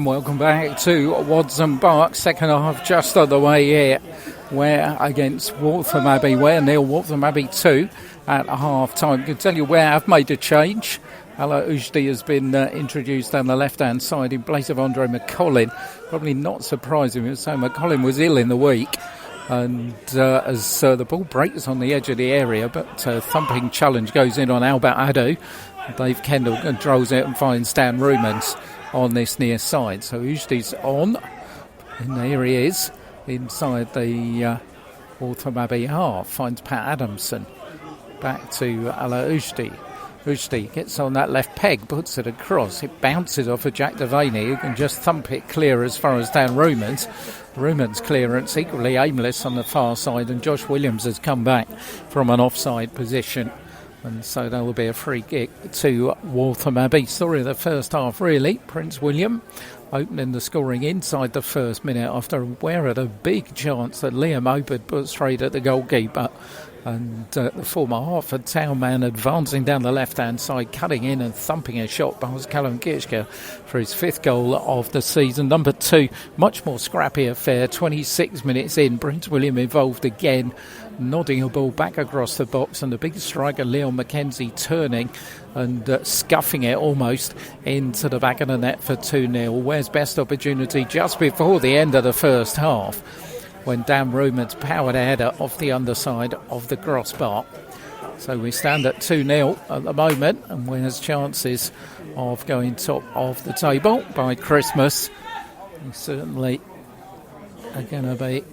welcome back to Waltham Park. Second half just on the way here. Ware against Waltham Abbey. Ware nil, Waltham Abbey 2 at half time. I can tell you Ware have made a change. Ala Ujdi has been introduced on the left-hand side in place of Andre McCollin. Probably not surprising. So McCollin was ill in the week. And as the ball breaks on the edge of the area, but thumping challenge goes in on Albert Adu. Dave Kendall controls it and finds Dan Rumans on this near side. So Ujdi's on. And there he is inside the Waltham Abbey half. Finds Pat Adamson. Back to Ala Ujdi. Ujdi gets on that left peg, puts it across. It bounces off of Jack Devaney, who can just thump it clear as far as Dan Rumans. Rumans' clearance equally aimless on the far side, and Josh Williams has come back from an offside position. And so there will be a free kick to Waltham Abbey. Story of the first half, really. Prince William opening the scoring inside the first minute after Ware had a big chance that Liam Opert put straight at the goalkeeper. And the former Hartford Town man advancing down the left-hand side, cutting in and thumping a shot past Callum Kitschke for his fifth goal of the season. Number 2, much more scrappy affair. 26 minutes in, Prince William involved again, nodding a ball back across the box, and the big striker Leon McKenzie turning and scuffing it almost into the back of the net for 2-0. Ware's best opportunity just before the end of the first half, when Dan Rumans powered a header off the underside of the crossbar. So we stand at 2-0 at the moment, and Ware's chances of going top of the table by Christmas certainly are going to be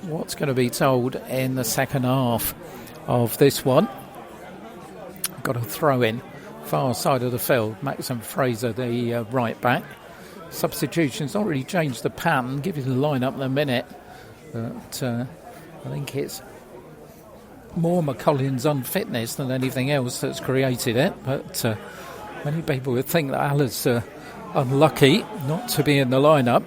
what's going to be told in the second half of this one. Got a throw in far side of the field. Maxim Fraser, the right back. Substitutions not really changed the pattern. Give you the line-up in a minute. But I think it's more McCollin's unfitness than anything else that's created it. But many people would think that Ala's unlucky not to be in the line-up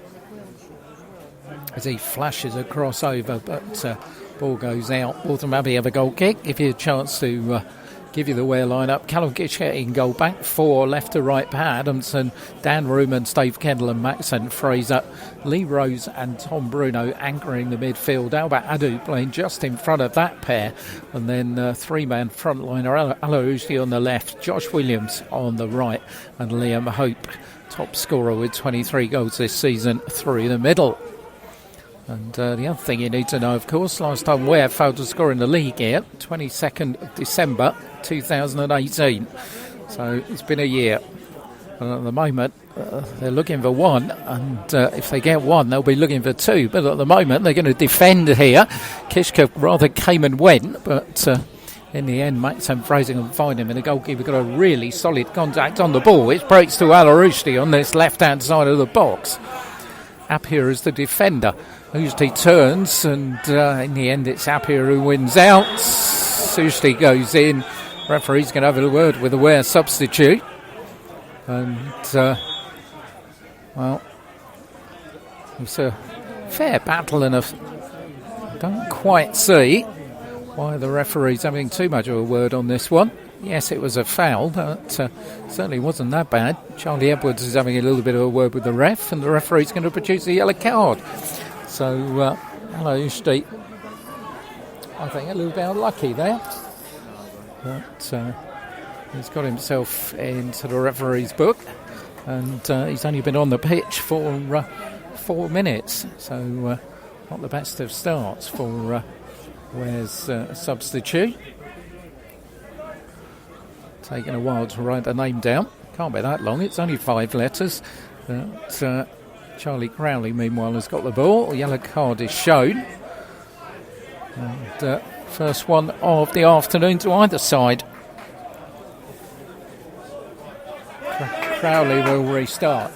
as he flashes a crossover. But ball goes out. Waltham Abbey have a goal kick. Give you a chance to give you the Ware line-up. Callum Kitschke in goal, back 4, left to right, Pat Adamson, Dan Rumans, Dave Kendall and Maxent Fraser, Lee Rose and Tom Bruno anchoring the midfield. Albert Adu playing just in front of that pair, and then three-man frontliner Ala Ujdi on the left, Josh Williams on the right, and Liam Hope, top scorer with 23 goals this season, through the middle. And the other thing you need to know, of course, last time Ware failed to score in the league here, 22nd of December 2018. So it's been a year. And at the moment, they're looking for 1. And if they get 1, they'll be looking for 2. But at the moment, they're going to defend here. Kitschke rather came and went. But in the end, Maxim Fraser can find him. And the goalkeeper got a really solid contact on the ball, which breaks to Ala Ujdi on this left-hand side of the box. Appiah is the defender. Ujdi turns, and in the end it's Appiah who wins out. Ujdi goes in. Referee's going to have a word with the Ware substitute. And, well, it's a fair battle, and I don't quite see why the referee's having too much of a word on this one. Yes, it was a foul, but certainly wasn't that bad. Charlie Edwards is having a little bit of a word with the ref, and the referee's going to produce a yellow card. So, Ala Ujdi, I think, a little bit unlucky there. But he's got himself into the referee's book, and he's only been on the pitch for 4 minutes. So, not the best of starts for Ware's substitute. Taking a while to write the name down. Can't be that long, it's only 5 letters. But Charlie Crowley, meanwhile, has got the ball. A yellow card is shown. And first one of the afternoon to either side. Crowley will restart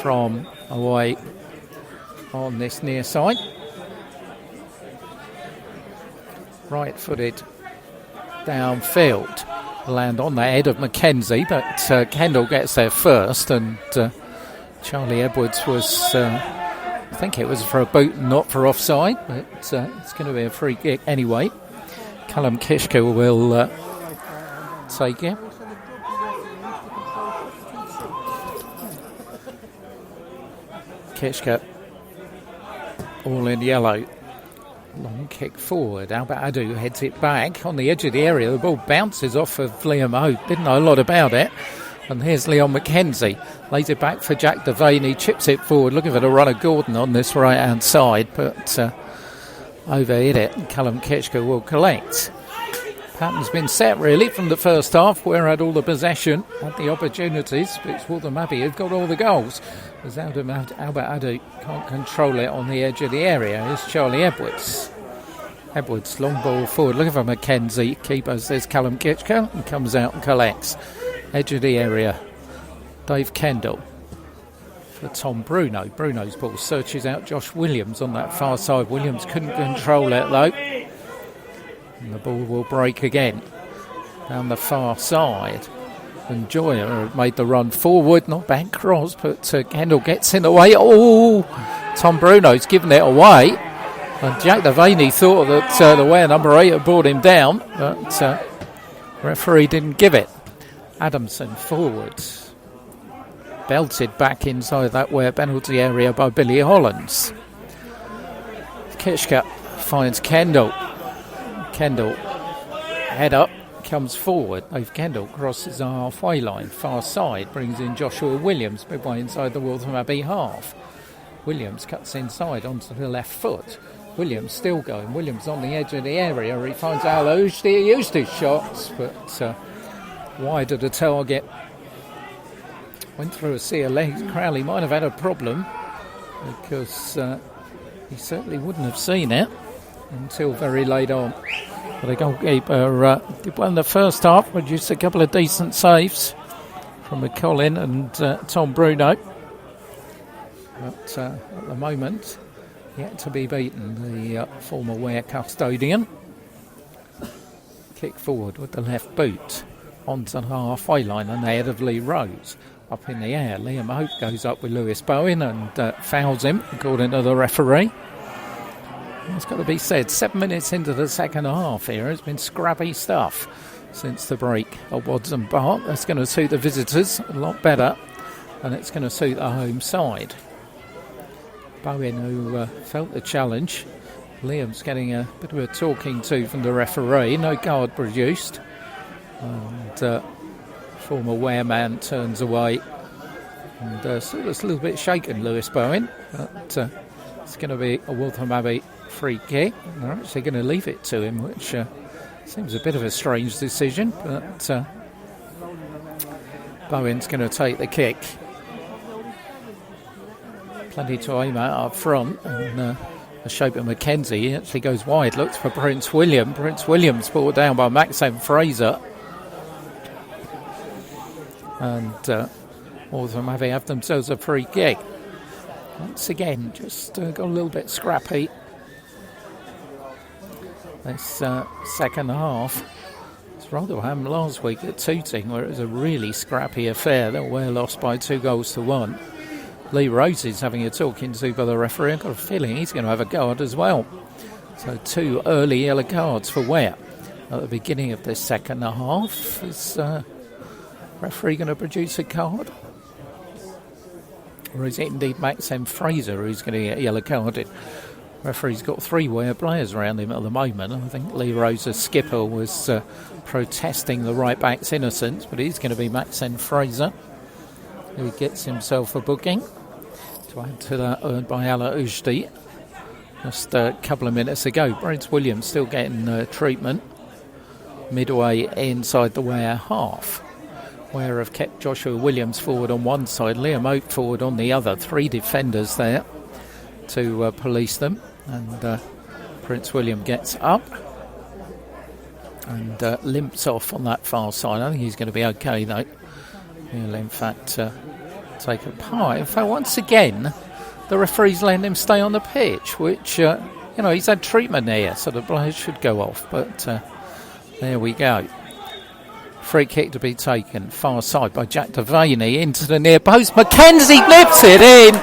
from away on this near side. Right-footed downfield. Land on the head of McKenzie, but Kendall gets there first, and Charlie Edwards was, I think it was for a boot and not for offside, but it's going to be a free kick anyway. Callum Kitschke will take it. Kishka all in yellow. Long kick forward. Albert Adu heads it back on the edge of the area. The ball bounces off of Liam Hope. Didn't know a lot about it. And here's Leon McKenzie. Lays it back for Jack Devaney. Chips it forward. Looking for the run of Gordon on this right-hand side. But overhit it. And Callum Kitchker will collect. Pattern's been set really from the first half. Ware had all the possession, had the opportunities, but it's Waltham Abbey who've got all the goals. As Albert Adu can't control it on the edge of the area. Here's Charlie Edwards. Edwards, long ball forward, looking for McKenzie. Keeper says Callum Kitchker and comes out and collects. Edge of the area. Dave Kendall for Tom Bruno. Bruno's ball searches out Josh Williams on that far side. Williams couldn't control it though. And the ball will break again down the far side. And Joyer made the run forward, not back cross, but Kendall gets in the way. Oh, Tom Bruno's given it away. And Jack Devaney thought that the Ware number 8 had brought him down, but referee didn't give it. Adamson forward. Belted back inside that Ware penalty area by Billy Hollands. Kishka finds Kendall. Kendall, head up, comes forward. Dave Kendall crosses the halfway line, far side, brings in Joshua Williams, midway inside the Waltham Abbey half. Williams cuts inside onto the left foot. Williams still going. Williams on the edge of the area. He finds Al Ujdi. He used his shots, but wide of the target. Went through a sea of legs. Crowley might have had a problem because he certainly wouldn't have seen it until very late on. But the goalkeeper did well in the first half, produced a couple of decent saves from McCollin and Tom Bruno. But at the moment, yet to be beaten, the former Ware custodian. Kick forward with the left boot onto the halfway line and the head of Lee Rose. Up in the air, Liam Hope goes up with Lewis Bowen and fouls him, according to the referee. It's got to be said, 7 minutes into the second half here, it's been scrappy stuff since the break at Waltham Park. That's going to suit the visitors a lot better, and it's going to suit the home side. Bowen, who felt the challenge. Liam's getting a bit of a talking to from the referee. No card produced. And former Ware man turns away. And so it's a little bit shaken, Lewis Bowen. But it's going to be a Waltham Abbey free kick. They're actually going to leave it to him, which seems a bit of a strange decision. But Bowen's going to take the kick. Plenty to aim at up front, and the shape of McKenzie. He actually goes wide, looks for Prince William. Prince William's brought down by Maxime Fraser. And Waltham Abbey have themselves a free kick. Once again, just got a little bit scrappy this second half. It's rather what happened last week at Tooting, where it was a really scrappy affair. They were lost by 2-1. Lee Rose is having a talking to by the referee. I've got a feeling he's going to have a card as well. So 2 early yellow cards for Ware at the beginning of this second half. Is referee going to produce a card? Or is it indeed Maxime Fraser who's going to get yellow carded? Referee's got 3 Ware players around him at the moment. I think Lee Rose's skipper was protesting the right back's innocence, but he's going to be Maxime Fraser, who gets himself a booking. To add to that, earned by Ala Ujdi just a couple of minutes ago. Prince Williams still getting treatment midway inside the Ware half. Ware have kept Joshua Williams forward on one side, Liam Oak forward on the other. 3 defenders there to police them. And Prince William gets up and limps off on that far side. I think he's going to be okay though. He'll in fact take a part. In fact, once again, the referee's letting him stay on the pitch, which, he's had treatment here, so the players should go off. But there we go. Free kick to be taken, far side by Jack Devaney into the near post. McKenzie nips it in,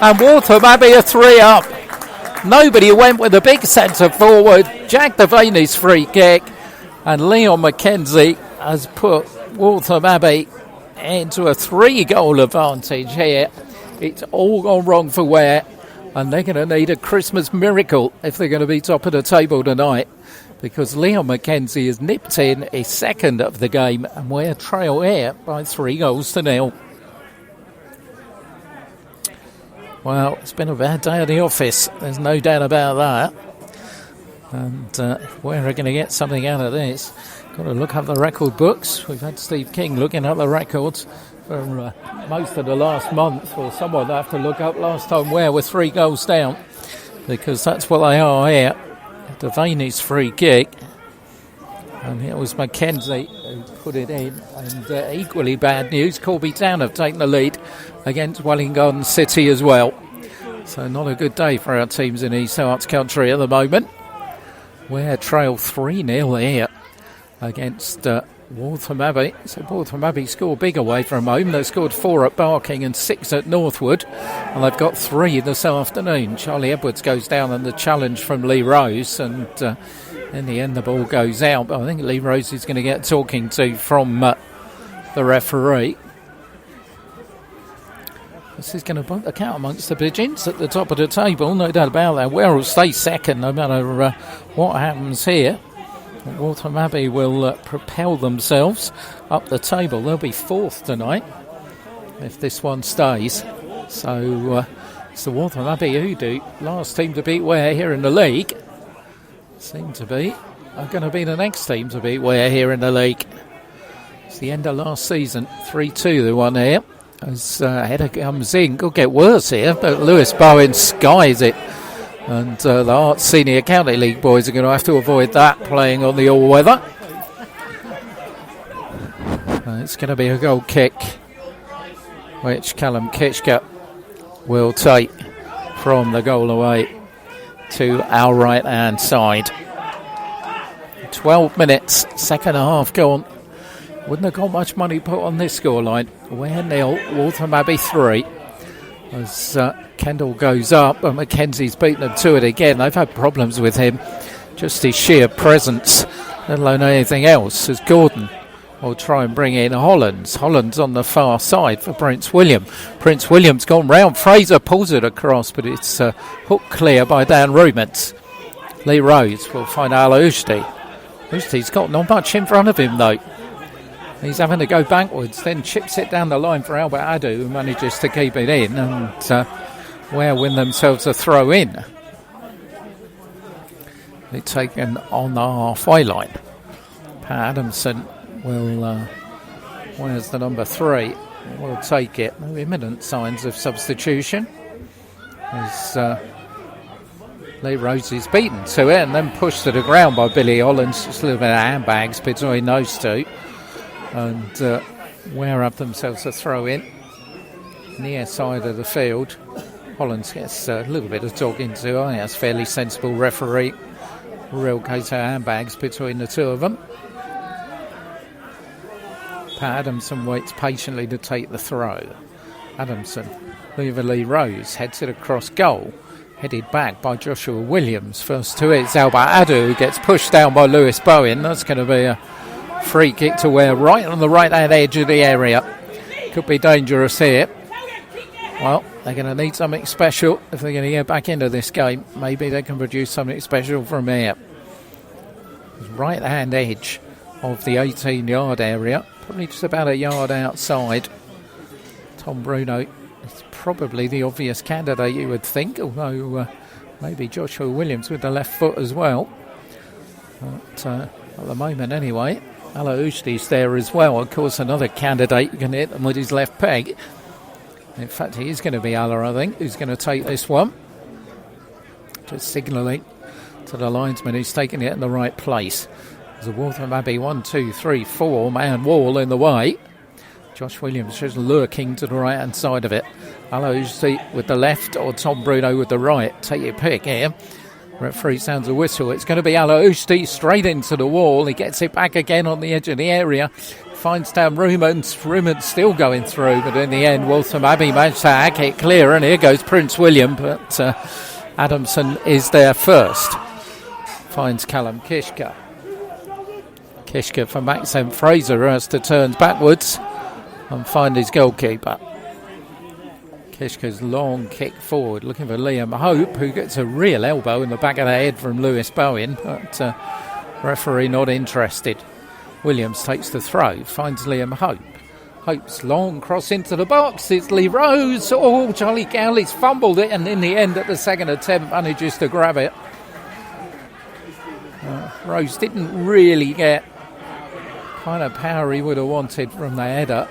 and Waltham Abbey are 3 up. Nobody went with a big centre forward. Jack Devaney's free kick, and Leon McKenzie has put Waltham Abbey into a 3-goal advantage here It's all gone wrong for Ware, and they're going to need a Christmas miracle if they're going to be top of the table tonight, because Leon McKenzie has nipped in his second of the game, and Ware trail here by 3-0. Well, it's been a bad day at the office, there's no doubt about that. And Ware are going to get something out of this. Got to look up the record books. We've had Steve King looking at the records for most of the last month, or someone I have to look up. Last time Ware were 3 goals down, because that's what they are here. Devaney's free kick, and it was McKenzie who put it in. And equally bad news, Corby Town have taken the lead against Wellington City as well. So not a good day for our teams in East Arts Country at the moment. Ware trail 3-0 here against Waltham Abbey. So Waltham Abbey score big away from home. They scored 4 at Barking and 6 at Northwood, and they've got 3 this afternoon. Charlie Edwards goes down on the challenge from Lee Rose, and in the end the ball goes out. But I think Lee Rose is going to get talking to from the referee. This is going to put the cat amongst the pigeons at the top of the table, no doubt about that. Ware will stay second no matter what happens here. Waltham Abbey will propel themselves up the table. They'll be 4th tonight if this one stays. So it's the Waltham Abbey who do last team to beat Ware here in the league. Seem to be are going to be the next team to beat Ware here in the league. It's the end of last season, 3-2 they won here. As header comes in, could get worse here, but Lewis Bowen skies it. And the Arts Senior County League boys are going to have to avoid that, playing on the all-weather. It's going to be a goal kick, which Callum Kishka will take from the goal away to our right-hand side. 12 minutes, second half gone. Wouldn't have got much money put on this scoreline. Ware 0, Waltham Abbey 3. As Kendall goes up, and McKenzie's beaten them to it again. They've had problems with him. Just his sheer presence, let alone anything else, as Gordon will try and bring in Hollands. Hollands on the far side for Prince William. Prince William's gone round. Fraser pulls it across, but it's hooked clear by Dan Rumens. Lee Rose will find Al Ushti. Ushti's got not much in front of him, though. He's having to go backwards, then chips it down the line for Albert Adu, who manages to keep it in, and Ware win themselves a throw in. They're taken on the halfway line. Pat Adamson will, where's the number 3? Will take it. No imminent signs of substitution. As Lee Rose is beaten to it and then pushed to the ground by Billy Hollands. Just a little bit of handbags between those two. And Ware have themselves a throw in near side of the field. Hollands gets a little bit of talking to. I think that's fairly sensible referee. Real case of handbags between the two of them. Pat Adamson waits patiently to take the throw. Adamson, over Lee Rose, heads it across goal. Headed back by Joshua Williams. First to it, it's Albert Adu, who gets pushed down by Lewis Bowen. That's going to be a free kick to Ware right on the right-hand edge of the area. Could be dangerous here. Well, they're going to need something special if they're going to get back into this game. Maybe they can produce something special from here. Right-hand edge of the 18-yard area. Probably just about a yard outside. Tom Bruno is probably the obvious candidate, you would think, although maybe Joshua Williams with the left foot as well. But at the moment anyway, Ala Ushti's there as well. Of course, another candidate who can hit them with his left peg. In fact, he is going to be Ala, I think, who's going to take this one. Just signalling to the linesman who's taking it in the right place. There's a Waltham Abbey 1, 2, 3, 4 man wall in the way. Josh Williams just lurking to the right-hand side of it. Ala Ushti with the left or Tom Bruno with the right. Take your pick here. Referee sounds a whistle. It's going to be Ala Ushti straight into the wall. He gets it back again on the edge of the area. Finds down Rumens. Rumens still going through, but in the end, Waltham Abbey managed to hack it clear. And here goes Prince William, but Adamson is there first. Finds Callum Kishka. Kishka for Maxim Fraser, who has to turn backwards and find his goalkeeper. Kishka's long kick forward, looking for Liam Hope, who gets a real elbow in the back of the head from Lewis Bowen, but referee not interested. Williams takes the throw, finds Liam Hope. Hope's long cross into the box. It's Lee Rose. Oh, Charlie Gowley's fumbled it, and in the end, at the second attempt, manages to grab it. Rose didn't really get kind of power he would have wanted from the header.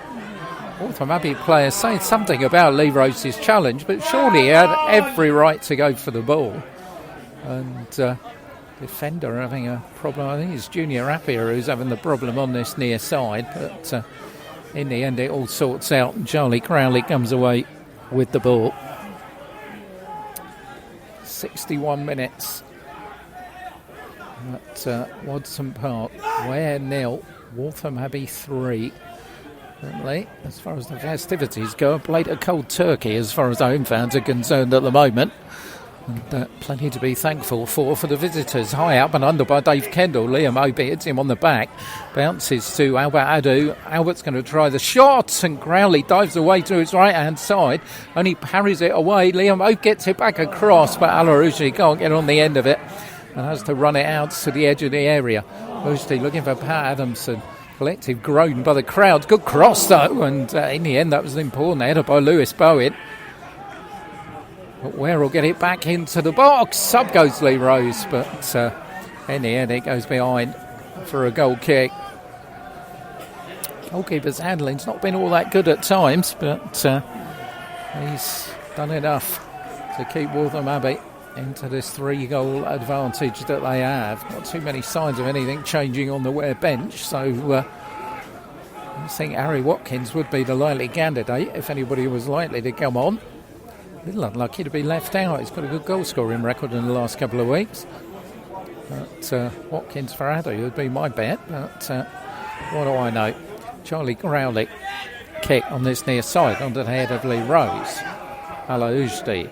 Waltham Abbey players saying something about Lee Rose's challenge, but surely he had every right to go for the ball. And defender having a problem. I think it's Junior Appiah who's having the problem on this near side, but in the end it all sorts out and Charlie Crowley comes away with the ball. 61 minutes at Wadson Park. Ware 0, Waltham Abbey 3. Certainly, as far as the festivities go, a plate of cold turkey as far as home fans are concerned at the moment. And plenty to be thankful for the visitors. High up and under by Dave Kendall. Liam Obi hits him on the back. Bounces to Albert Adu. Albert's going to try the shot, and Crowley dives away to his right-hand side. Only parries it away. Liam Obi gets it back across, but Alarouji can't get on the end of it and has to run it out to the edge of the area. Rushdie looking for Pat Adamson. Collective groan by the crowd. Good cross, though, and in the end that was an important header by Lewis Bowen. But Ware will get it back into the box. Sub goes Lee Rose, but in the end it goes behind for a goal kick. Goalkeeper's handling's not been all that good at times, but he's done enough to keep Waltham Abbey into this 3-goal advantage that they have. Not too many signs of anything changing on the Ware bench, so I think Harry Watkins would be the likely candidate if anybody was likely to come on. A little unlucky to be left out. He's got a good goal scoring record in the last couple of weeks. But Watkins for Adu would be my bet, but what do I know? Charlie Crowley kick on this near side under the head of Lee Rose. Alaoujdi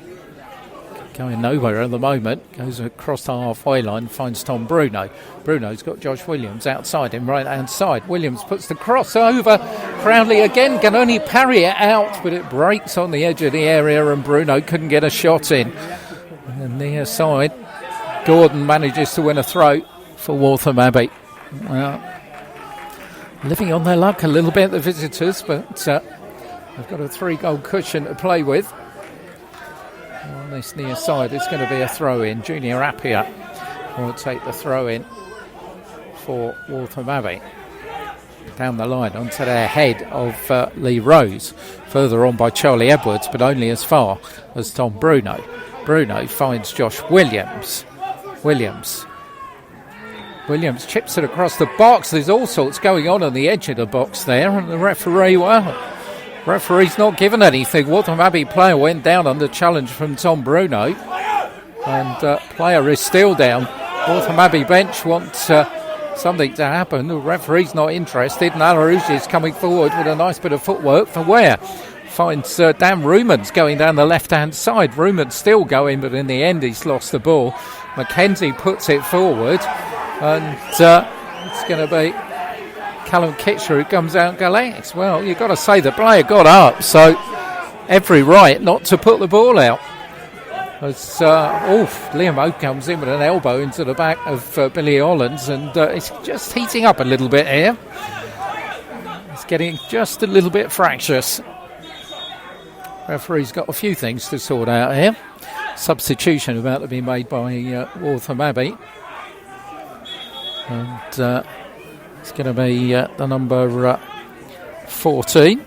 going nowhere at the moment, goes across the halfway line, finds Tom Bruno. Bruno's got Josh Williams outside him, right hand side. Williams puts the cross over. Crowley again can only parry it out, but it breaks on the edge of the area and Bruno couldn't get a shot in. And near side, Gordon manages to win a throw for Waltham Abbey. Well, living on their luck a little bit, the visitors, but they've got a 3-goal cushion to play with. On this near side, it's going to be a throw-in. Junior Appiah will take the throw-in for Waltham Abbey. Down the line onto their head of Lee Rose. Further on by Charlie Edwards, but only as far as Tom Bruno. Bruno finds Josh Williams. Williams chips it across the box. There's all sorts going on the edge of the box there, and the referee's not given anything. Waltham Abbey player went down under challenge from Tom Bruno, and player is still down. Waltham Abbey bench wants something to happen. The referee's not interested, and Alarouji is coming forward with a nice bit of footwork for Ware. Finds Dan Rumans going down the left-hand side. Rumans still going, but in the end he's lost the ball. Mackenzie puts it forward, and it's going to be Callum Kitcher who comes out and collects. Well, you've got to say the player got up, so every right not to put the ball out. As Liam Oak comes in with an elbow into the back of Billy Hollins, and it's just heating up a little bit here. It's getting just a little bit fractious. Referee's got a few things to sort out here. Substitution about to be made by Waltham Abbey, and it's going to be the number 14,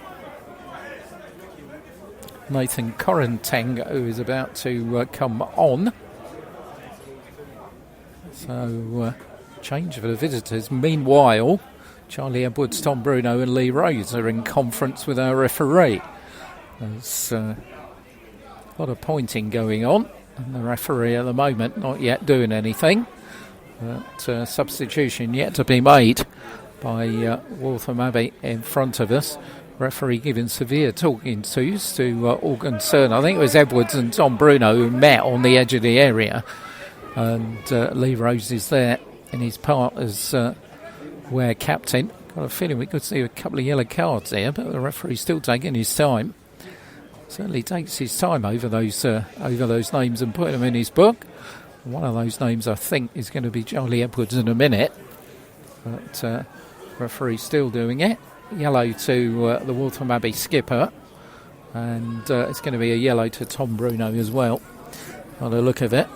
Nathan Correnteng, who is about to come on. So change for the visitors. Meanwhile, Charlie Edwards, Tom Bruno and Lee Rose are in conference with our referee. There's a lot of pointing going on, and the referee at the moment not yet doing anything. But substitution yet to be made by Waltham Abbey in front of us. Referee giving severe talking tos to all concerned. I think it was Edwards and Tom Bruno who met on the edge of the area, and Lee Rose is there in his part as Ware captain. Got a feeling we could see a couple of yellow cards here, but the referee's still taking his time. certainly takes his time over those names and putting them in his book. One of those names, I think, is going to be Charlie Edwards in a minute. But referee still doing it. Yellow to the Waltham Abbey skipper. And it's going to be a yellow to Tom Bruno as well, by the look of it.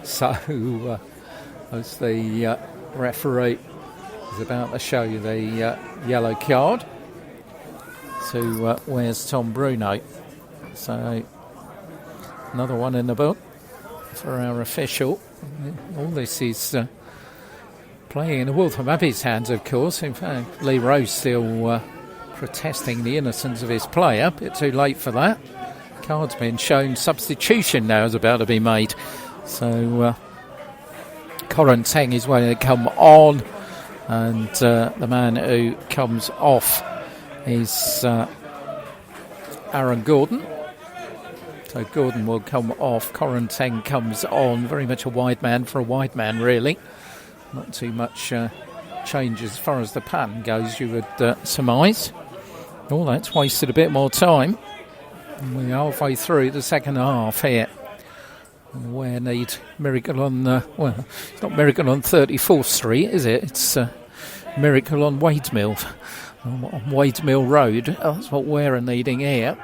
So as the referee is about to show you the yellow card to Ware's Tom Bruno. So another one in the book for our official. All this is playing in the Waltham Abbey's hands, of course. In fact, Lee Rose still protesting the innocence of his player. A bit too late for that. Card's been shown. Substitution now is about to be made. So Corin Teng is going to come on, and the man who comes off is Aaron Gordon. So Gordon will come off. Corin Teng comes on. Very much a wide man for a wide man, really. Not too much change as far as the pattern goes, you would surmise. Oh, that's wasted a bit more time. We're halfway through the second half here. Ware need Miracle on, it's not Miracle on 34th Street, is it? It's Miracle on Wadesmill, on Wadesmill Road. That's what Ware are needing here,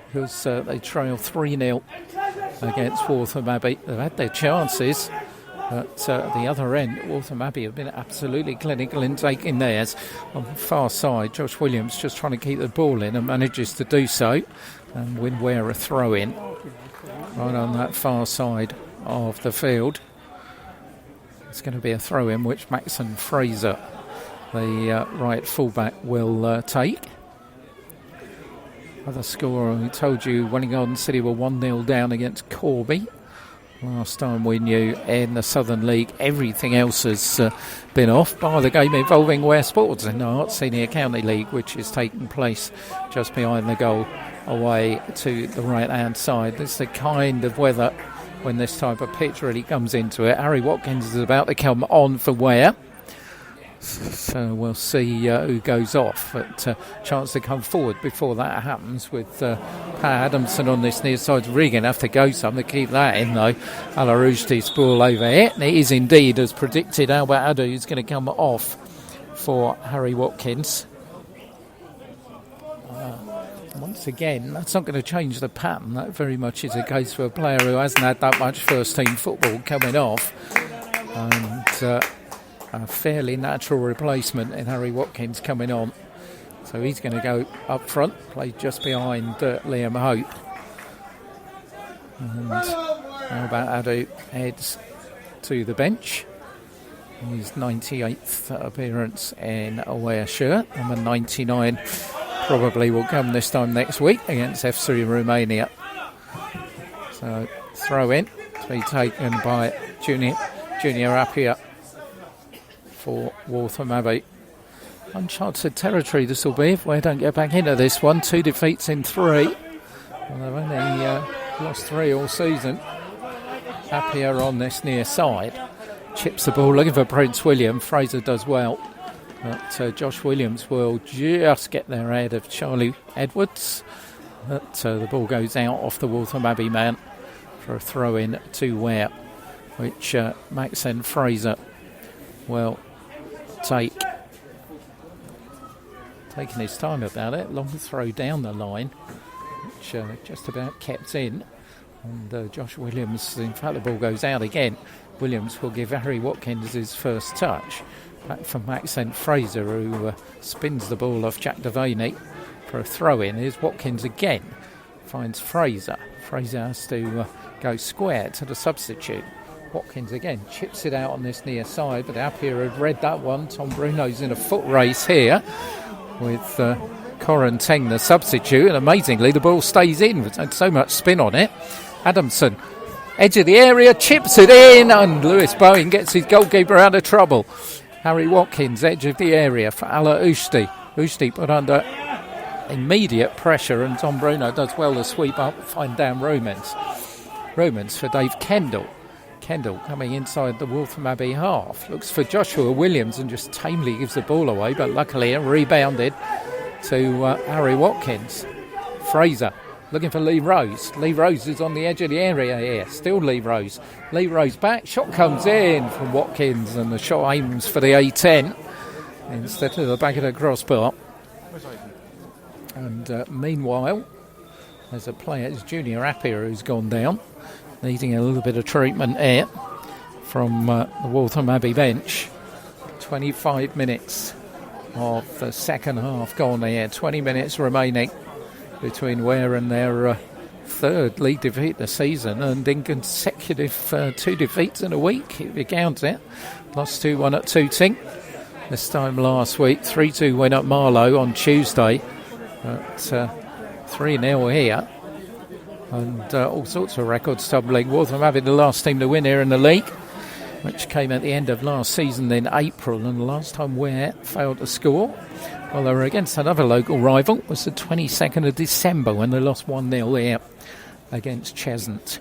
because they trail 3-0 against Waltham Abbey. They've had their chances, but at the other end, Waltham Abbey have been absolutely clinical in taking theirs. On the far side, Josh Williams just trying to keep the ball in and manages to do so, and win Ware a throw-in right on that far side of the field. It's going to be a throw-in which Maxon Fraser, the right fullback, will take. Other score, I told you, Wellington City were 1-0 down against Corby. Last time we knew in the Southern League, everything else has been off, bar the game involving Ware Sports in the Arts Senior County League, which is taking place just behind the goal away to the right-hand side. This is the kind of weather when this type of pitch really comes into it. Harry Watkins is about to come on for Ware. So we'll see who goes off, but chance to come forward before that happens with Pat Adamson on this near side. Really going to have to go some to keep that in, though. Alarousti's ball over here. It is indeed, as predicted, Albert Adu is going to come off for Harry Watkins. Once again, that's not going to change the pattern. That very much is a case for a player who hasn't had that much first-team football coming off. And a fairly natural replacement in Harry Watkins coming on. So he's going to go up front, play just behind Liam Hope. And how about Adu heads to the bench. His 98th appearance in a Ware shirt. Number 99 probably will come this time next week against FC Romania. So throw in to be taken by Junior Appiah for Waltham Abbey. Uncharted territory this will be if we don't get back into this one. 2 defeats in 3. Well, they've only lost 3 all season. Appiah on this near side. Chips the ball looking for Prince William. Fraser does well. But Josh Williams will just get there ahead of Charlie Edwards. But the ball goes out off the Waltham Abbey man for a throw-in to Ware, which Maxen Fraser will take. Taking his time about it. Long throw down the line, which just about kept in. And Josh Williams, in fact, the ball goes out again. Williams will give Harry Watkins his first touch. Back from Maxent Fraser, who spins the ball off Jack Devaney for a throw-in. Here's Watkins again. Finds Fraser. Fraser has to go square to the substitute. Watkins again chips it out on this near side, but Appiah had read that one. Tom Bruno's in a foot race here with Corin Teng, the substitute, and amazingly the ball stays in. It's had so much spin on it. Adamson, edge of the area, chips it in, and Lewis Bowen gets his goalkeeper out of trouble. Harry Watkins, edge of the area for Ala Usti. Usti put under immediate pressure, and Tom Bruno does well to sweep up, find down Romans. Romans for Dave Kendall. Kendall coming inside the Waltham Abbey half. Looks for Joshua Williams and just tamely gives the ball away, but luckily it rebounded to Harry Watkins. Fraser looking for Lee Rose. Lee Rose is on the edge of the area here. Still Lee Rose. Lee Rose back. Shot comes in from Watkins, and the shot aims for the A10 instead of the back of the crossbar. And meanwhile, there's a player, it's Junior Appiah, who's gone down, needing a little bit of treatment here from the Waltham Abbey bench. 25 minutes of the second half gone here. 20 minutes remaining between Ware and their third league defeat this season, and in consecutive 2 defeats in a week, if you count it. Lost 2-1 at Tooting this time last week, 3-2 win at Marlow on Tuesday, at 3-0 here, and all sorts of records tumbling. Waltham Abbey the last team to win here in the league, which came at the end of last season in April, and the last time Ware failed to score, well, they were against another local rival, was the 22nd of December when they lost 1-0 here against Cheshunt.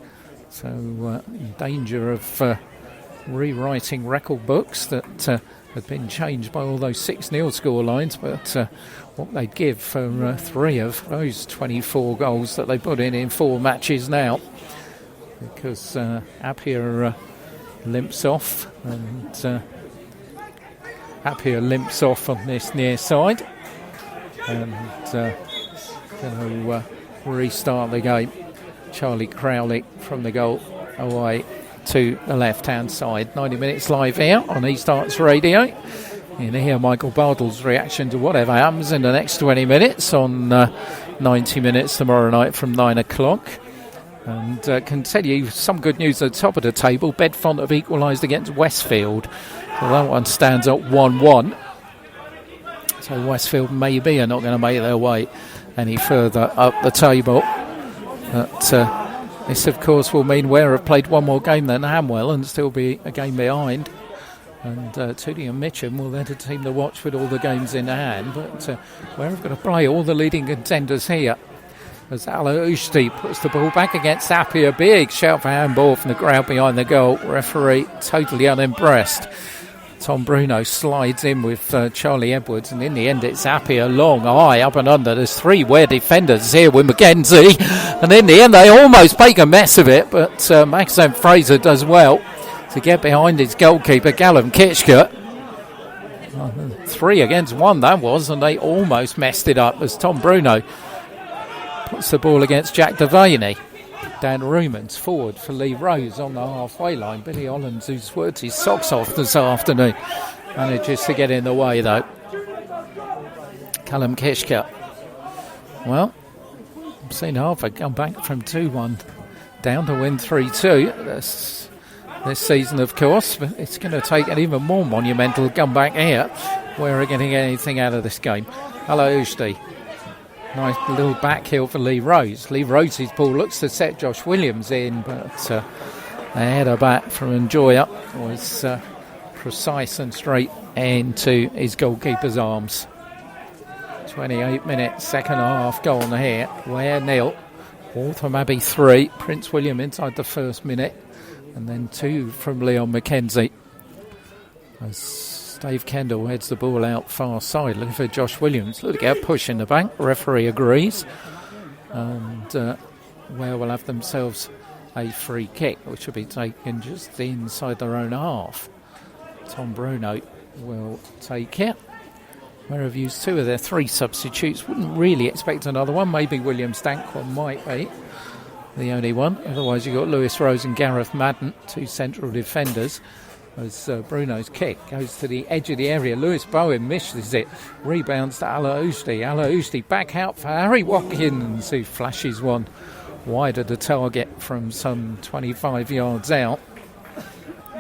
So in danger of rewriting record books that had been changed by all those 6-0 score lines, but what they'd give for 3 of those 24 goals that they put in 4 matches now, because Appiah limps off, and Appiah limps off on this near side, and going to restart the game. Charlie Crowley from the goal away to the left-hand side. 90 minutes live here on East Arts Radio. You hear Michael Bardell's reaction to whatever happens in the next 20 minutes on 90 minutes tomorrow night from 9 o'clock. And can tell you some good news at the top of the table. Bedfont have equalised against Westfield. So that one stands at 1-1. So Westfield maybe are not going to make their way any further up the table. But this, of course, will mean Ware have played one more game than Hamwell and still be a game behind. And Tooting and Mitcham will then a team to watch with all the games in hand. But Ware have got to play all the leading contenders here, as Al-Ushti puts the ball back against Appiah. Big shout for handball from the crowd behind the goal. Referee totally unimpressed. Tom Bruno slides in with Charlie Edwards, and in the end it's Appiah long, high, up and under. There's 3 Ware defenders here with Mackenzie, and in the end they almost make a mess of it, but Maxime Fraser does well to get behind his goalkeeper, Callum Kitchker. 3 against 1 that was, and they almost messed it up as Tom Bruno puts the ball against Jack Devaney. Dan Rumans forward for Lee Rose on the halfway line. Billy Hollins, who's worked his socks off this afternoon, manages to get in the way though. Callum Kitchker. Well, I've seen Harvard come back from 2-1 down to win 3-2 this season, of course, but it's going to take an even more monumental comeback here. Where are getting anything out of this game? Hello, Ushti. Nice little back heel for Lee Rose. Lee Rose's ball looks to set Josh Williams in, but the header back from Enjoyer was precise and straight into his goalkeeper's arms. 28 minutes, second half gone here. Ware 0, Waltham Abbey 3. Prince William inside the first minute, and then 2 from Leon McKenzie. As Dave Kendall heads the ball out far side, looking for Josh Williams. Look at push in the back. Referee agrees. And Ware will have themselves a free kick, which will be taken just inside their own half. Tom Bruno will take it. Ware have used 2 of their 3 substitutes. Wouldn't really expect another one. Maybe William Stanquin might be the only one. Otherwise, you've got Lewis Rose and Gareth Madden, 2 central defenders. As Bruno's kick goes to the edge of the area. Lewis Bowen misses it. Rebounds to Al-Ushti. Al-Ushti back out for Harry Watkins, who flashes one wide of the target from some 25 yards out.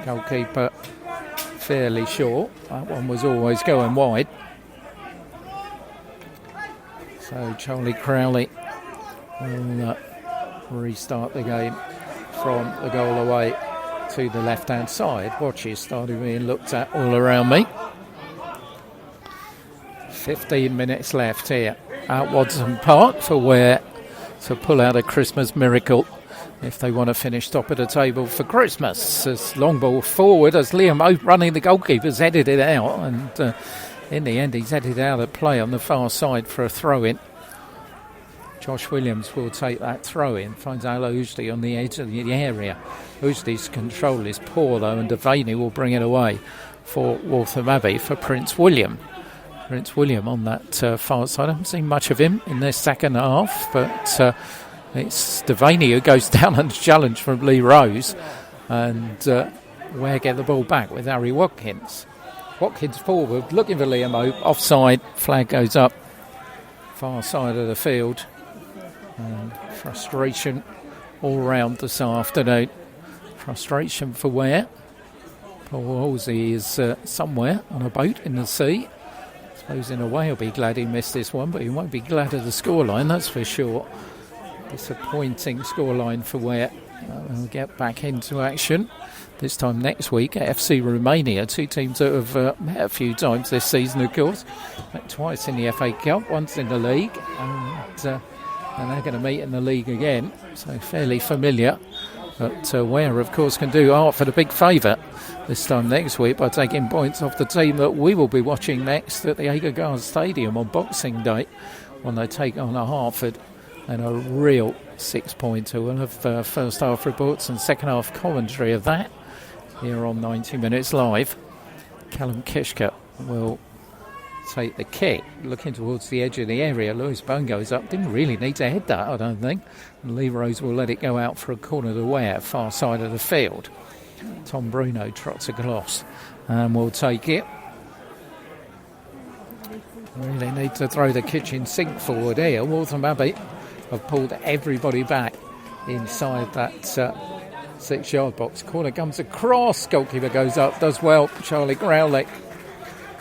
Goalkeeper fairly short. That one was always going wide. So Charlie Crowley will restart the game from the goal away to the left-hand side. Watches started being looked at all around me. 15 minutes left here at Waltham Park for Ware to pull out a Christmas miracle if they want to finish top of the table for Christmas. As long ball forward as Liam Ope running, the goalkeeper's headed it out, and in the end he's headed out of play on the far side for a throw-in. Josh Williams will take that throw-in, finds Al Ousdi on the edge of the area. Ousdi's control is poor though, and Devaney will bring it away for Waltham Abbey for Prince William. Prince William on that far side. I haven't seen much of him in this second half, but it's Devaney who goes down under challenge from Lee Rose, and Ware get the ball back with Harry Watkins. Watkins forward, looking for Liam Ope, offside, flag goes up, far side of the field. And frustration all round this afternoon. Frustration for Ware. Paul Wolsey is somewhere on a boat in the sea. I suppose in a way he'll be glad he missed this one, but he won't be glad of the scoreline, that's for sure. Disappointing scoreline for Ware. We'll get back into action this time next week at FC Romania, two teams that have met a few times this season, of course. Met twice in the FA Cup, once in the league, and they're going to meet in the league again, so fairly familiar. But Ware, of course, can do Hartford a big favour this time next week by taking points off the team that we will be watching next at the Agagard Stadium on Boxing Day, when they take on a Hartford, and a real 6-pointer. We'll have first half reports and second half commentary of that here on 90 Minutes Live. Callum Kishka will take the kick, looking towards the edge of the area. Lewis Bone goes up, didn't really need to head that, I don't think. And Lee Rose will let it go out for a corner to Ware, far side of the field. Tom Bruno trots a gloss and will take it. Really need to throw the kitchen sink forward here. Waltham Abbey have pulled everybody back inside that 6-yard box. Corner comes across, goalkeeper goes up, does well, Charlie Growley.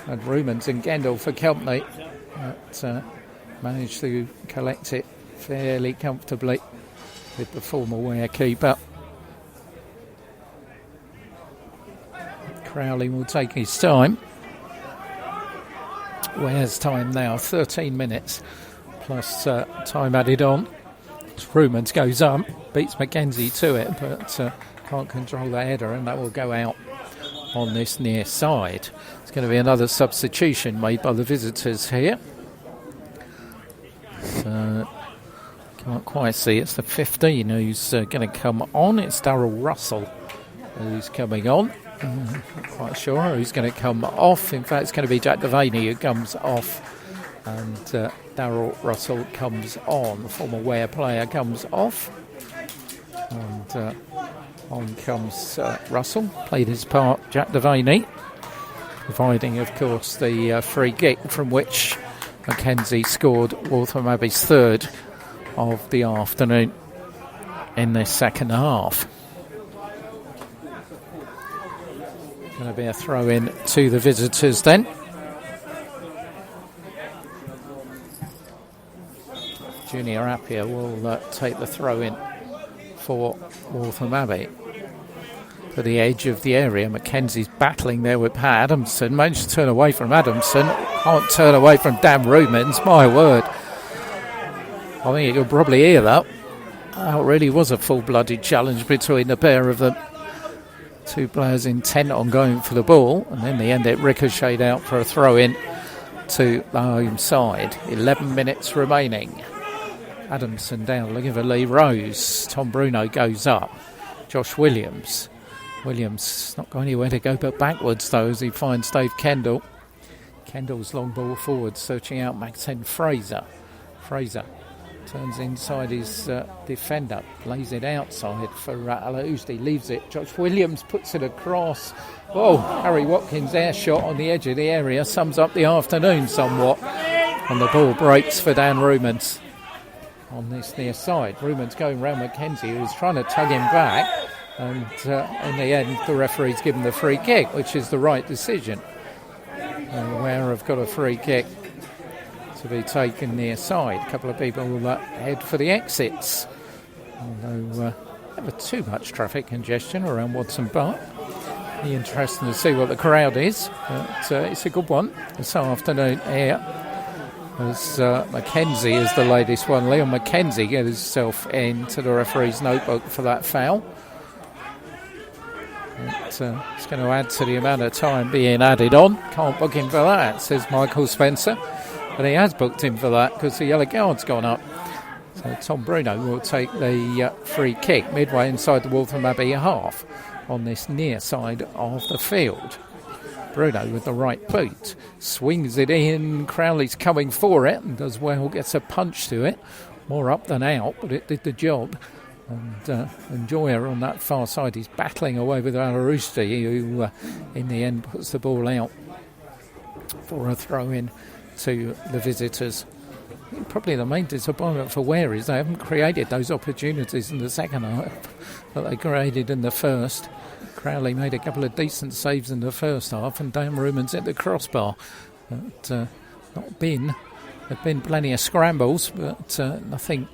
And Rumans and Gendel for company, but managed to collect it fairly comfortably with the former Ware keeper. Crowley will take his time. Ware's time now, 13 minutes plus time added on. Rumans goes up, beats Mackenzie to it, but can't control the header, and that will go out on this near side. It's going to be another substitution made by the visitors here. So, can't quite see. It's the 15 who's going to come on. It's Darryl Russell who's coming on. Not quite sure who's going to come off. In fact, it's going to be Jack Devaney who comes off, and Darryl Russell comes on. The former Ware player comes off, and on comes Russell. Played his part, Jack Devaney, providing, of course, the free kick from which Mackenzie scored Waltham Abbey's third of the afternoon in this second half. Going to be a throw-in to the visitors then. Junior Appiah will take the throw-in for Waltham Abbey. For the edge of the area, Mackenzie's battling there with Pat Adamson. Managed to turn away from Adamson. Can't turn away from Dan Rumans, my word. I think you'll probably hear that. It really was a full-blooded challenge between the pair of them. Two players intent on going for the ball, and in the end it ricocheted out for a throw-in to the home side. 11 minutes remaining. Adamson down, looking for Lee Rose. Tom Bruno goes up. Josh Williams. Williams not going anywhere to go but backwards, though, as he finds Dave Kendall. Kendall's long ball forward, searching out Maxine Fraser. Fraser turns inside his defender, plays it outside for Al Ousdi, leaves it. Josh Williams puts it across. Oh, Harry Watkins' air shot on the edge of the area sums up the afternoon somewhat. And the ball breaks for Dan Rumans on this near side. Rumans going round Mackenzie, who's trying to tug him back. And in the end, the referee's given the free kick, which is the right decision. And Ware have got a free kick to be taken near side. A couple of people will head for the exits. Although never too much traffic congestion around Watson Park. Be interesting to see what the crowd is. But it's a good one this afternoon here as Mackenzie is the latest one. Leon Mackenzie gets himself into the referee's notebook for that foul. It's going to add to the amount of time being added on. Can't book him for that, says Michael Spencer. But he has booked him for that because the yellow card's gone up. So Tom Bruno will take the free kick midway inside the Waltham Abbey half on this near side of the field. Bruno with the right boot, swings it in. Crowley's coming for it and does well, gets a punch to it. More up than out, but it did the job. And Joyer on that far side is battling away with Alarusti, who in the end puts the ball out for a throw-in to the visitors. Probably the main disappointment for Ware is they haven't created those opportunities in the second half that they created in the first. Crowley made a couple of decent saves in the first half, and Dan Ruman's at the crossbar. But not been. There've been plenty of scrambles, but nothing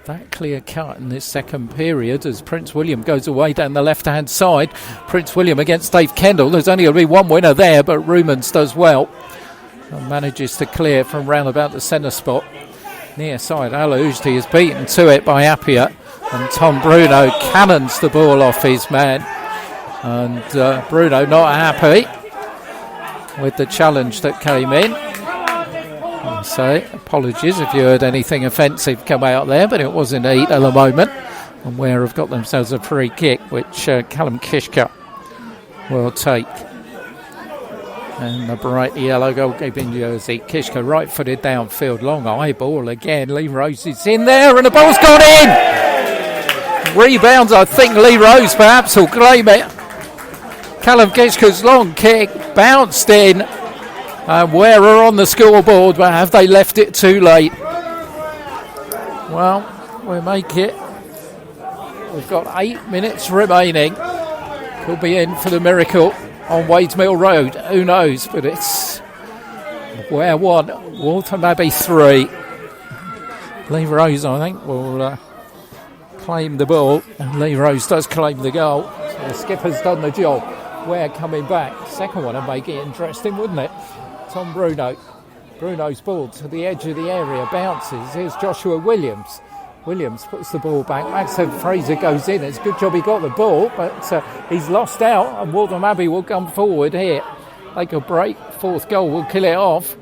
that clear cut in this second period as Prince William goes away down the left-hand side. Prince William against Dave Kendall. There's only going to be one winner there, but Rumans does well and manages to clear from round about the centre spot. Near side, Alaujdi is beaten to it by Appiah, and Tom Bruno cannons the ball off his man. And Bruno not happy with the challenge that came in. So apologies if you heard anything offensive come out there, but it was indeed at the moment. And Ware have got themselves a free kick, which Callum Kishka will take. And the bright yellow goalkeeping jersey. Kishka right-footed downfield, long high ball again. Lee Rose is in there and the ball's gone in! Rebounds, I think Lee Rose perhaps will claim it. Callum Kishka's long kick bounced in. Ware are on the scoreboard, but have they left it too late? Well, we'll make it. We've got 8 minutes remaining. Could be in for the miracle on Wades Mill Road. Who knows? But it's Ware 1, Waltham Abbey 3. Lee Rose, I think, will claim the ball. And Lee Rose does claim the goal. So the skipper's done the job. Ware coming back. Second one would make it interesting, wouldn't it? Tom Bruno. Bruno's ball to the edge of the area, bounces. Here's Joshua Williams. Williams puts the ball back. Maxim Fraser goes in. It's a good job he got the ball, but he's lost out, and Waltham Abbey will come forward here. Make a break. Fourth goal will kill it off.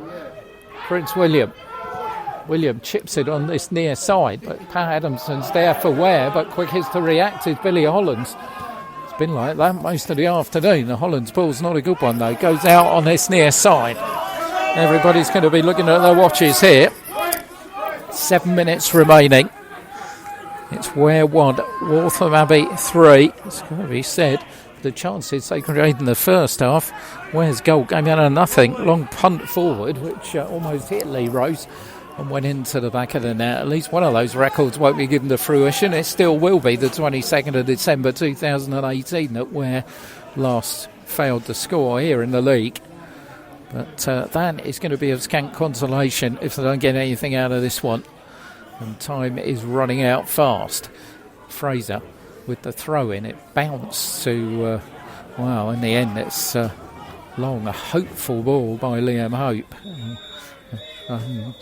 Prince William. William chips it on this near side, but Pat Adamson's there for Ware, but quickest to react is Billy Hollands. It's been like that most of the afternoon. The Hollands ball's not a good one, though. Goes out on this near side. Everybody's going to be looking at their watches here. 7 minutes remaining. It's Ware 1, Waltham Abbey 3. It's going to be said, the chances they created in the first half. Ware's goal came out of nothing. Long punt forward, which almost hit Lee Rose and went into the back of the net. At least one of those records won't be given to fruition. It still will be the 22nd of December 2018 that Ware last failed to score here in the league. But that is going to be of scant consolation if they don't get anything out of this one. And time is running out fast. Fraser with the throw-in. It bounced to, in the end it's long, a hopeful ball by Liam Hope. And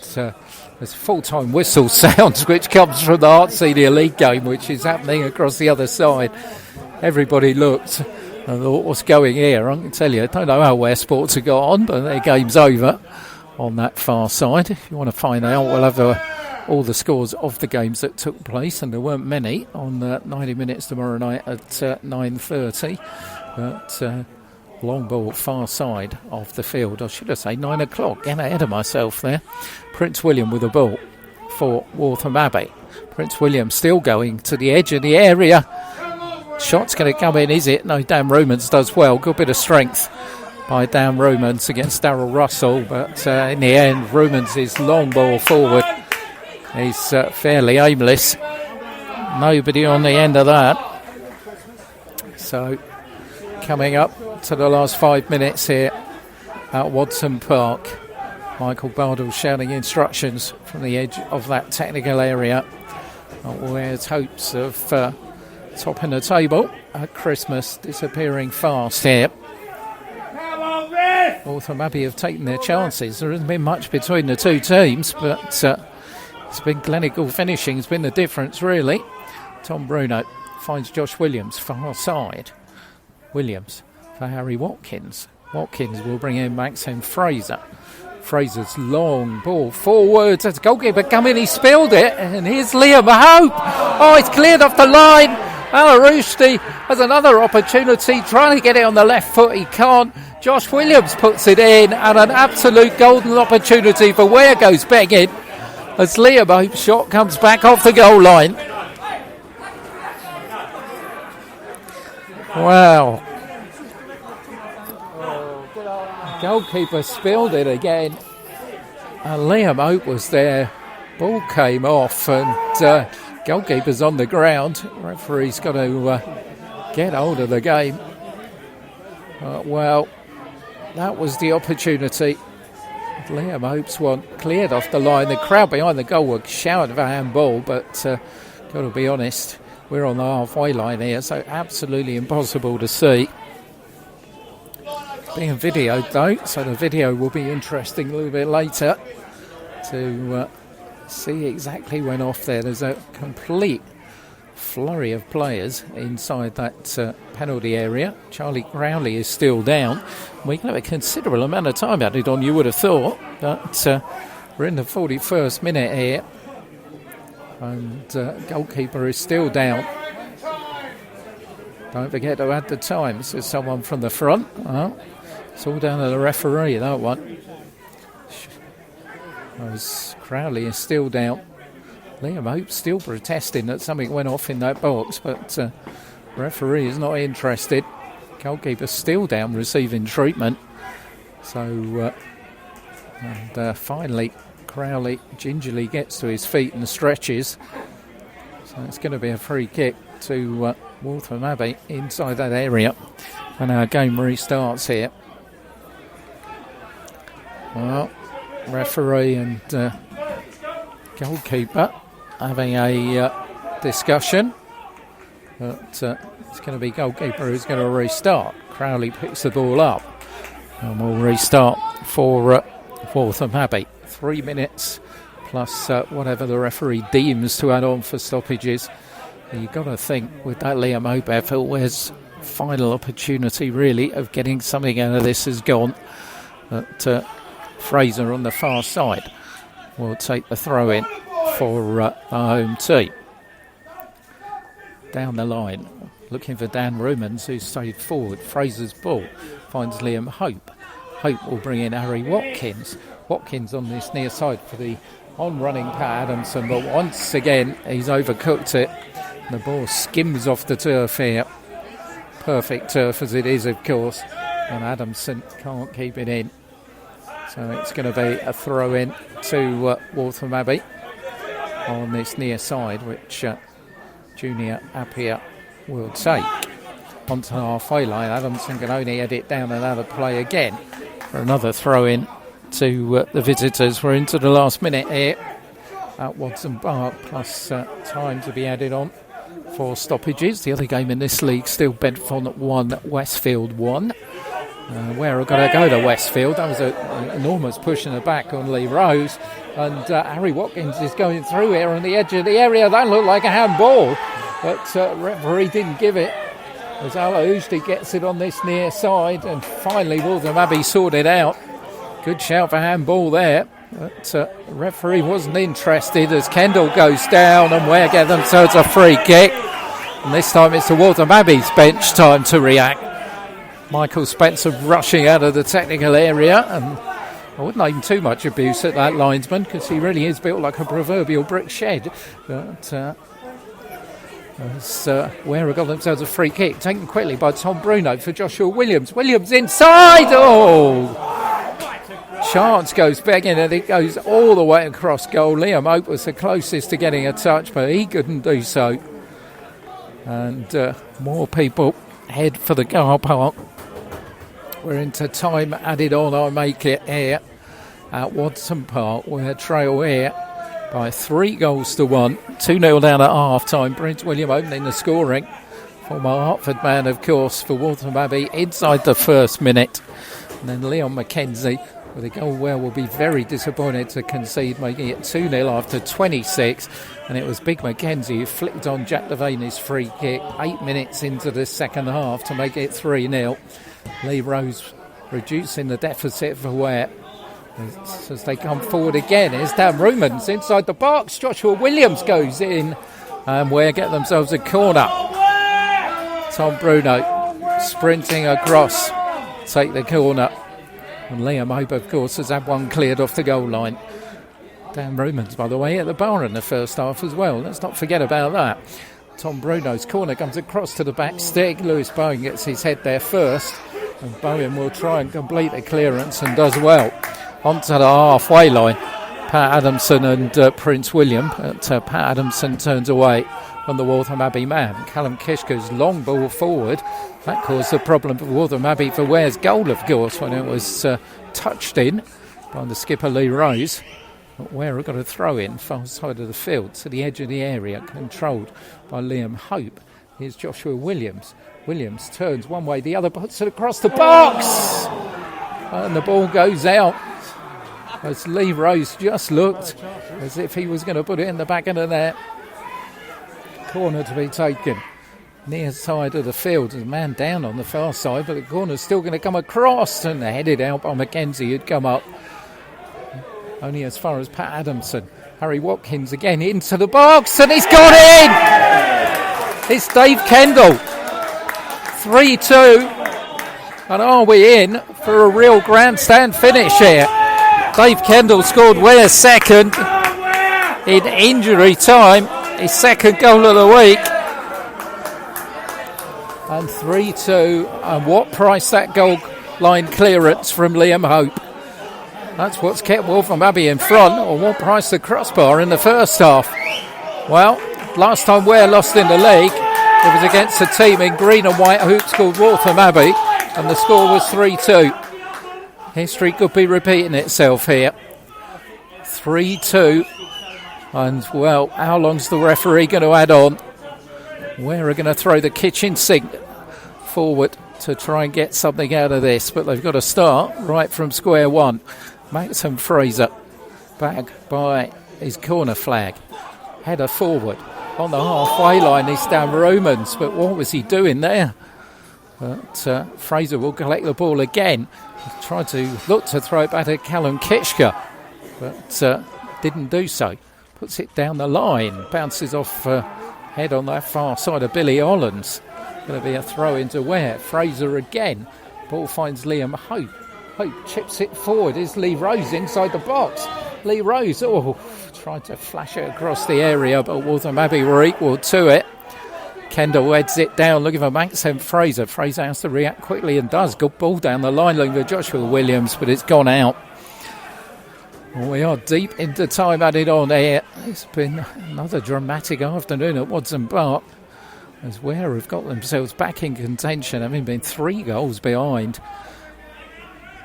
there's full-time whistle sounds which comes from the Heart Senior League game, which is happening across the other side. Everybody looked and thought, what's going here? I can tell you, I don't know how Ware Sports have got on, but their game's over on that far side. If you want to find out, we'll have all the scores of the games that took place, and there weren't many, on 90 minutes tomorrow night at 9:30. But long ball far side of the field. I should have said 9 o'clock. Getting ahead of myself there. Prince William with the ball for Waltham Abbey. Prince William still going to the edge of the area. Shot's going to come in, is it? No, Dan Rumans does well. Good bit of strength by Dan Rumans against Darryl Russell. But in the end, Rumans' long ball forward is fairly aimless. Nobody on the end of that. So coming up to the last 5 minutes here at Watson Park. Michael Bardell shouting instructions from the edge of that technical area. Ware's hopes of topping the table at Christmas disappearing fast here. Come on, Riff! Waltham Abbey have taken their chances. There hasn't been much between the two teams, but it's been clinical finishing has been the difference, really. Tom Bruno finds Josh Williams far side. Williams for Harry Watkins. Watkins will bring in Maxim Fraser. Fraser's long ball forwards. As goalkeeper coming, he spilled it. And here's Liam Hope. Oh, it's cleared off the line. Al-Arushdi has another opportunity, trying to get it on the left foot. He can't. Josh Williams puts it in, and an absolute golden opportunity for Ware goes begging as Liam Hope's shot comes back off the goal line. Wow. Goalkeeper spilled it again, and Liam Hope was there. Ball came off, and goalkeeper's on the ground. Referee's got to get hold of the game. Well, that was the opportunity. Liam Hope's one cleared off the line. The crowd behind the goal were shouting for handball, but got to be honest, we're on the halfway line here, so absolutely impossible to see. Being videoed though, so the video will be interesting a little bit later to see exactly when off there. There's a complete flurry of players inside that penalty area. Charlie Crowley is still down. We can have a considerable amount of time added on, you would have thought, but we're in the 41st minute here, and goalkeeper is still down. Don't forget to add the time. This is someone from the front. It's all down to the referee, that one. As Crowley is still down. Liam Hope still protesting that something went off in that box, but referee is not interested. Goalkeeper still down, receiving treatment. So, and finally, Crowley gingerly gets to his feet and stretches. So it's going to be a free kick to Waltham Abbey inside that area. And our game restarts here. Well, referee and goalkeeper having a discussion, but it's going to be goalkeeper who's going to restart. Crowley picks the ball up and we'll restart for Waltham Abbey. 3 minutes plus whatever the referee deems to add on for stoppages. You've got to think with that Liam Hope effort, where's final opportunity really of getting something out of this has gone. But Fraser on the far side will take the throw in for the home team. Down the line, looking for Dan Rumans, who's stayed forward. Fraser's ball finds Liam Hope. Hope will bring in Harry Watkins. Watkins on this near side for the on-running Pat Adamson, but once again he's overcooked it. The ball skims off the turf here. Perfect turf as it is, of course, and Adamson can't keep it in. So it's going to be a throw in to Waltham Abbey on this near side, which Junior Appiah will take. Onto the halfway line, Adamson can only head it down and out of play again for another throw in to the visitors. We're into the last minute here at Waltham Park, plus time to be added on for stoppages. The other game in this league still Bedfont 1, Westfield 1. Ware are going to go to Westfield. That was an enormous push in the back on Lee Rose. And Harry Watkins is going through here on the edge of the area. That looked like a handball, but referee didn't give it. As Al-Aoushdi gets it on this near side, and finally Waltham Abbey sorted out. Good shout for handball there, but referee wasn't interested as Kendall goes down and Ware get themselves a free kick. And this time it's the Waltham Abbey's bench time to react. Michael Spencer rushing out of the technical area, and I wouldn't aim too much abuse at that linesman because he really is built like a proverbial brick shed. But as Ware got themselves a free kick, taken quickly by Tom Bruno for Joshua Williams. Williams inside! Oh! Chance goes begging and it goes all the way across goal. Liam Hope was the closest to getting a touch, but he couldn't do so. And more people head for the car park. We're into time added on, I make it here at Waltham Park, where trail here by 3-1, 2-0 down at half time. Prince William opening the scoring. Former Hartford man, of course, for Waltham Abbey inside the first minute. And then Leon McKenzie with a goal Ware will be very disappointed to concede, making it 2-0 after 26. And it was Big McKenzie who flicked on Jack Devaney's free kick 8 minutes into the second half to make it 3-0. Lee Rose reducing the deficit for Ware. As they come forward again, it's Dan Rumans inside the box. Joshua Williams goes in, and Ware get themselves a corner. Tom Bruno sprinting across, take the corner. And Liam Hope, of course, has had one cleared off the goal line. Dan Rumans, by the way, at the bar in the first half as well. Let's not forget about that. Tom Bruno's corner comes across to the back stick. Lewis Bowen gets his head there first, and Bowen will try and complete the clearance and does well. Onto the halfway line, Pat Adamson and Prince William. But Pat Adamson turns away from the Waltham Abbey man. Callum Kishka's long ball forward. That caused the problem for Waltham Abbey for Ware's goal, of course, when it was touched in by the skipper Lee Rose. But Ware got a throw in far side of the field to the edge of the area, controlled by Liam Hope. Here's Joshua Williams. Williams turns one way, the other, puts it across the box, and the ball goes out. As Lee Rose just looked as if he was going to put it in the back of the net. Corner to be taken near side of the field. There's a man down on the far side, but the corner's still going to come across, and headed out by McKenzie, who'd come up only as far as Pat Adamson. Harry Watkins again into the box, and he's got in! It's Dave Kendall. 3-2, and are we in for a real grandstand finish here? Dave Kendall scored Ware's second in injury time, his second goal of the week. And 3-2, and what price that goal line clearance from Liam Hope. That's what's kept Waltham Abbey in front, or what price the crossbar in the first half. Well, last time Ware lost in the league, it was against a team in green and white hoops called Waltham Abbey, and the score was 3-2. History could be repeating itself here. 3-2. And, well, how long's the referee going to add on? Ware are going to throw the kitchen sink forward to try and get something out of this. But they've got to start right from square one. Maxim Fraser back by his corner flag. Header forward. On the halfway line is Dan Romans. But what was he doing there? But Fraser will collect the ball again. Tried to look to throw it back at Callum Kitchka, but didn't do so. Puts it down the line, bounces off head on that far side of Billy Hollands. Going to be a throw into Ware. Fraser again. Ball finds Liam Hope. Hope chips it forward. Is Lee Rose inside the box? Lee Rose, tried to flash it across the area, but Waltham Abbey were equal to it. Kendall heads it down, looking for Maxim Fraser. Fraser has to react quickly and does. Good ball down the line, looking for Joshua Williams, but it's gone out. Well, we are deep into time added on here. It's been another dramatic afternoon at Waltham Park, as Ware have got themselves back in contention, having been 3 goals behind.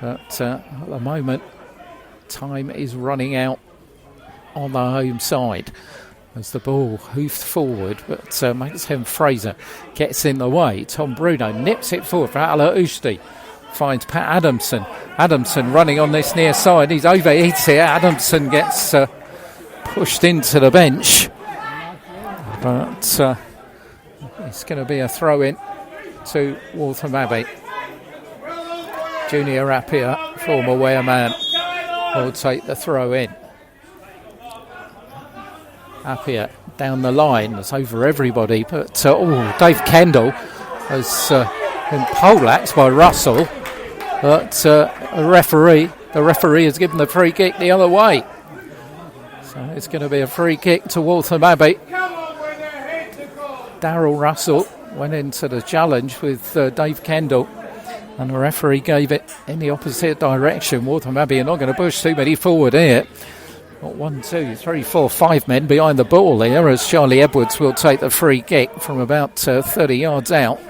But at the moment, time is running out on the home side. As the ball hoofed forward, but Maxim Fraser gets in the way. Tom Bruno nips it forward for Ala Ushti. Finds Pat Adamson. Adamson running on this near side. He's overheats here. Adamson gets pushed into the bench. But it's going to be a throw in to Waltham Abbey. Junior Appiah, former Ware man, will take the throw in. Appiah down the line, it's over everybody, but Dave Kendall has been poleaxed by Russell, but the referee has given the free kick the other way, so it's going to be a free kick to Waltham Abbey. Darryl Russell went into the challenge with Dave Kendall, and the referee gave it in the opposite direction. Waltham Abbey are not going to push too many forward here. Got 1, 2, 3, 4, 5 men behind the ball here, as Charlie Edwards will take the free kick from about 30 yards out,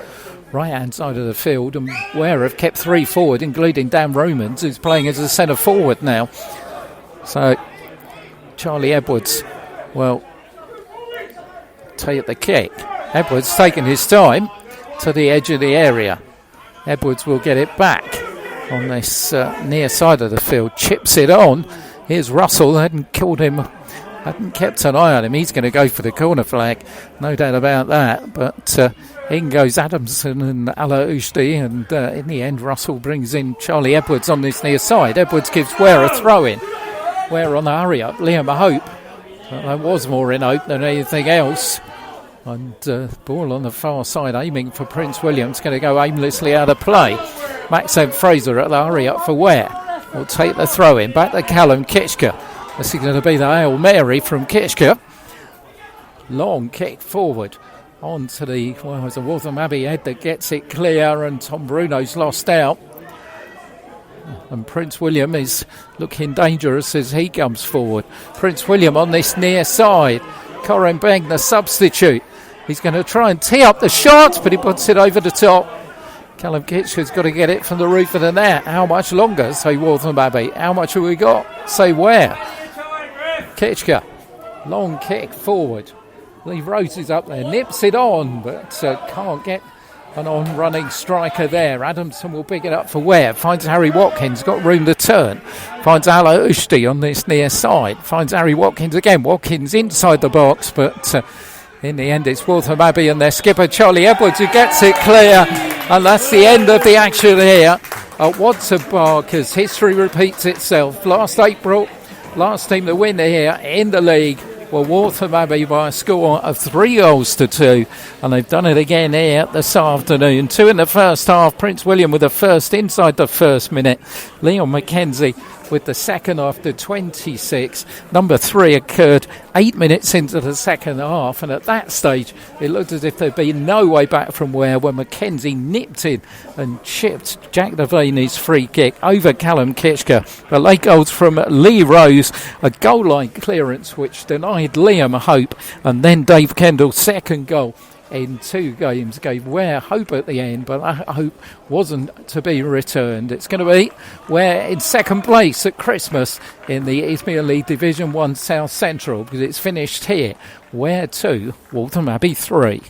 right hand side of the field, and Ware have kept 3 forward, including Dan Romans, who's playing as a centre forward now. So Charlie Edwards will take the kick. Edwards taking his time to the edge of the area. Edwards will get it back. on this near side of the field. Chips it on. Here's Russell. Hadn't killed him. Hadn't kept an eye on him. He's going to go for the corner flag. No doubt about that. But in goes Adamson and Ala-Ushdi. And in the end, Russell brings in Charlie Edwards on this near side. Edwards gives Ware a throw in. Ware on the hurry up. Liam Hope. There was more in hope than anything else. And ball on the far side, aiming for Prince William. It's going to go aimlessly out of play. Maxim Fraser at the hurry up for Ware. Will take the throw in. Back to Callum Kitchker. This is going to be the Hail Mary from Kitchker. Long kick forward onto the Waltham Abbey head that gets it clear, and Tom Bruno's lost out. And Prince William is looking dangerous as he comes forward. Prince William on this near side. Corin Beng, the substitute. He's going to try and tee up the shot, but he puts it over the top. Callum Kitchker's got to get it from the roof of the net. How much longer, say Waltham Abbey? How much have we got? Say Ware. Kitchker, long kick forward. Lee Rose is up there, nips it on, but can't get an on-running striker there. Adamson will pick it up for Ware. Finds Harry Watkins, got room to turn. Finds Ala-Ushdi on this near side. Finds Harry Watkins again. Watkins inside the box, but in the end it's Waltham Abbey and their skipper Charlie Edwards who gets it clear. And that's the end of the action here at Waltham Park as history repeats itself. Last April, last team to win here in the league were Waltham Abbey by a score of 3-2, and they've done it again here this afternoon. 2 in the first half. Prince William with the first inside the first minute. Leon McKenzie with the second after 26. Number 3 occurred 8 minutes into the second half, and at that stage it looked as if there'd be no way back from Ware when McKenzie nipped in and chipped Jack Devaney's free kick over Callum Kitchker. The late goals from Lee Rose, a goal line clearance which denied Liam Hope, and then Dave Kendall's second goal in 2 games gave Ware hope at the end, but that hope wasn't to be returned. It's going to be Ware in second place at Christmas in the Eastmere League Division 1 South Central, because it's finished here. Ware 2, Waltham Abbey 3.